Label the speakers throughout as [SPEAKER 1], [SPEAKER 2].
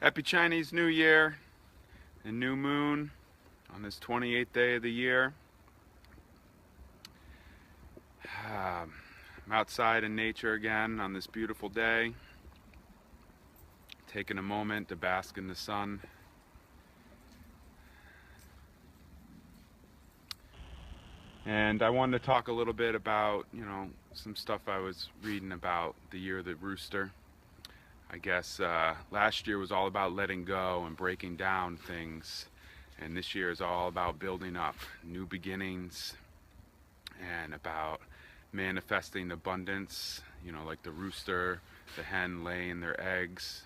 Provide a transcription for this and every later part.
[SPEAKER 1] Happy Chinese New Year and new moon on this 28th day of the year. I'm outside in nature again on this beautiful day, taking a moment to bask in the sun. And I wanted to talk a little bit about, some stuff I was reading about the year of the rooster. I guess last year was all about letting go and breaking down things, and this year is all about building up new beginnings and about manifesting abundance, like the rooster, the hen laying their eggs.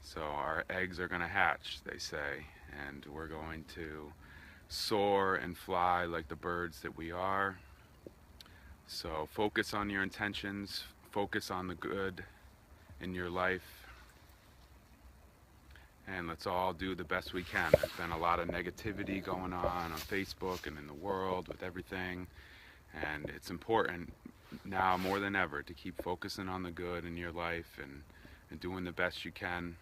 [SPEAKER 1] So our eggs are going to hatch, they say, and we're going to soar and fly like the birds that we are. So focus on your intentions, focus on the good in your life, and let's all do the best we can. There's been a lot of negativity going on Facebook and in the world with everything, and it's important now more than ever to keep focusing on the good in your life and doing the best you can,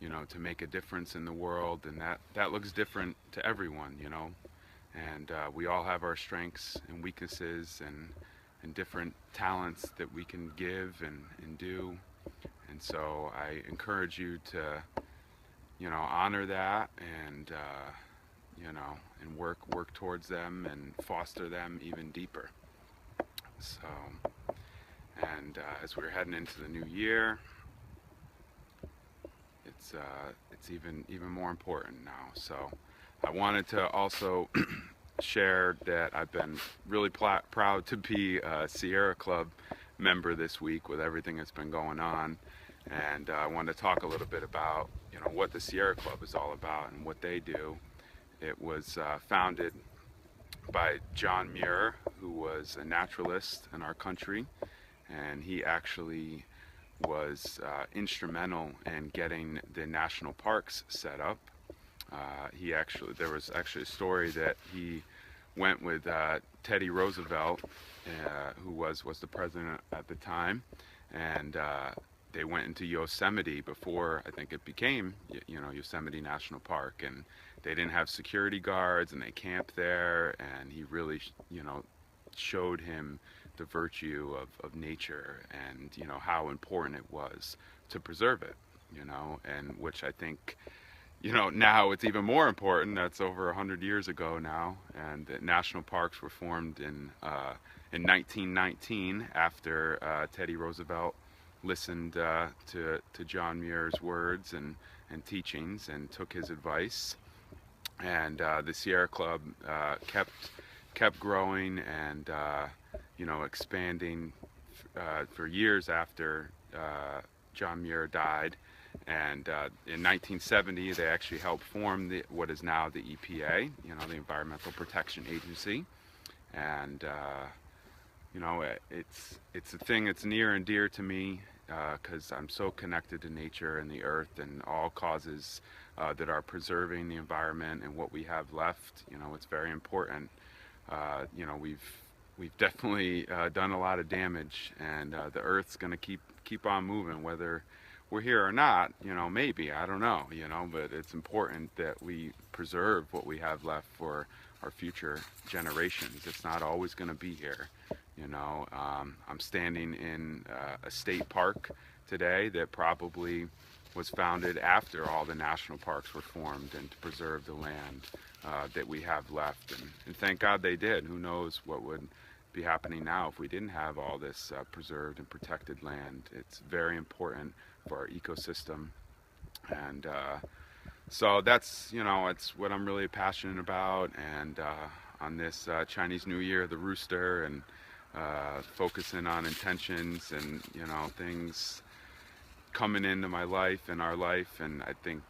[SPEAKER 1] to make a difference in the world. And that looks different to everyone, and we all have our strengths and weaknesses and different talents that we can give and do. And so I encourage you to, honor that and, and work towards them and foster them even deeper. So, and as we're heading into the new year, it's even more important now. So I wanted to also share that I've been really proud to be a Sierra Club member this week with everything that's been going on, and I wanted to talk a little bit about what the Sierra Club is all about and what they do. It was founded by John Muir, who was a naturalist in our country, and he actually was instrumental in getting the national parks set up. There was actually a story that he went with Teddy Roosevelt, who was the president at the time, and they went into Yosemite before I think it became Yosemite National Park, and they didn't have security guards, and they camped there, and he really showed him the virtue of nature and how important it was to preserve it, and which I think now it's even more important. That's over 100 years ago now, and that national parks were formed in 1919 after Teddy Roosevelt listened to John Muir's words and teachings and took his advice, and the Sierra Club kept growing and expanding for years after John Muir died. And in 1970, they actually helped form what is now the EPA, the Environmental Protection Agency. And it's a thing that's near and dear to me because I'm so connected to nature and the earth and all causes that are preserving the environment and what we have left. It's very important. We've definitely done a lot of damage, and the earth's going to keep on moving whether we're here or not. Maybe, I don't know, but it's important that we preserve what we have left for our future generations. It's not always going to be here. I'm standing in a state park today that probably was founded after all the national parks were formed, and to preserve the land that we have left, and thank God they did. Who knows what would be happening now if we didn't have all this preserved and protected land. It's very important for our ecosystem, and so that's it's what I'm really passionate about. And on this Chinese New Year, the rooster, and focusing on intentions and things coming into my life and our life, and I think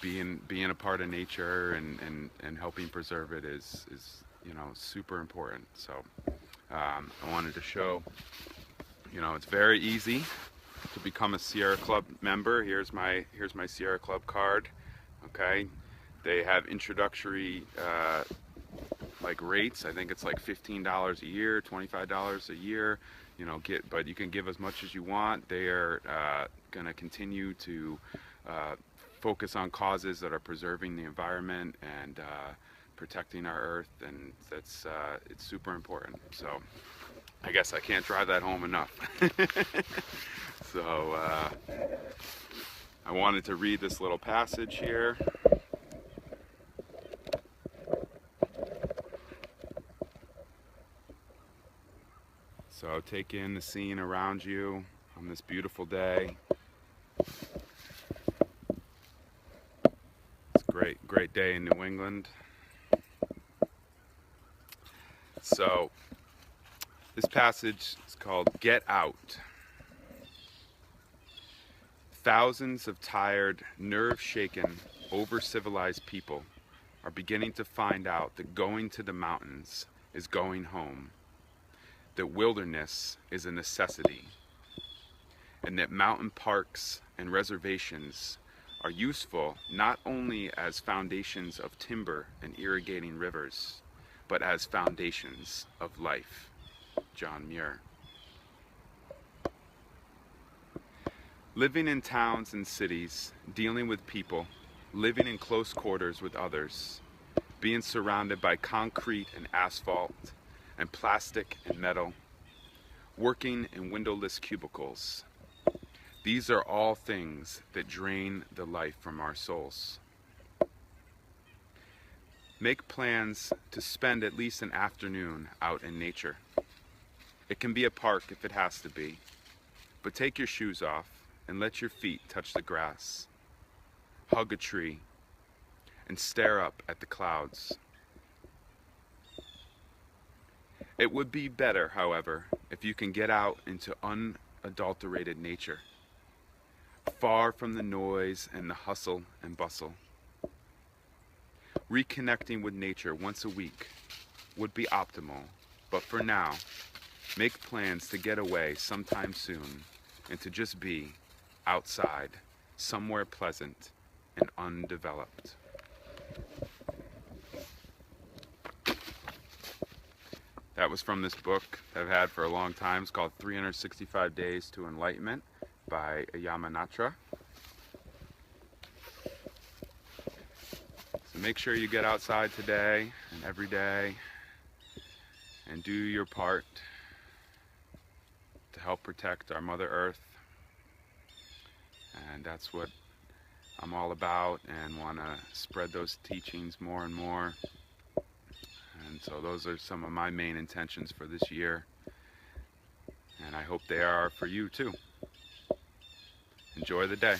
[SPEAKER 1] being a part of nature and helping preserve it is super important. So I wanted to show it's very easy to become a Sierra Club member. Here's my Sierra Club card. Okay, they have introductory rates. I think it's like $15 a year, $25 a year. But you can give as much as you want. They are going to continue to focus on causes that are preserving the environment and protecting our earth, and it's super important. So I guess I can't drive that home enough. So I wanted to read this little passage here. So take in the scene around you on this beautiful day. It's a great day in New England. So this passage is called Get Out. Thousands of tired, nerve-shaken, over-civilized people are beginning to find out that going to the mountains is going home, that wilderness is a necessity, and that mountain parks and reservations are useful not only as foundations of timber and irrigating rivers, but as foundations of life. John Muir. Living in towns and cities, dealing with people, living in close quarters with others, being surrounded by concrete and asphalt, and plastic and metal, working in windowless cubicles. These are all things that drain the life from our souls. Make plans to spend at least an afternoon out in nature. It can be a park if it has to be, but take your shoes off and let your feet touch the grass. Hug a tree and stare up at the clouds. It would be better, however, if you can get out into unadulterated nature, far from the noise and the hustle and bustle. Reconnecting with nature once a week would be optimal, but for now, make plans to get away sometime soon and to just be outside, somewhere pleasant and undeveloped. That was from this book I've had for a long time. It's called 365 Days to Enlightenment by Yamanatra. So make sure you get outside today and every day and do your part to help protect our Mother Earth. And that's what I'm all about, and want to spread those teachings more and more. And so those are some of my main intentions for this year, and I hope they are for you too. Enjoy the day.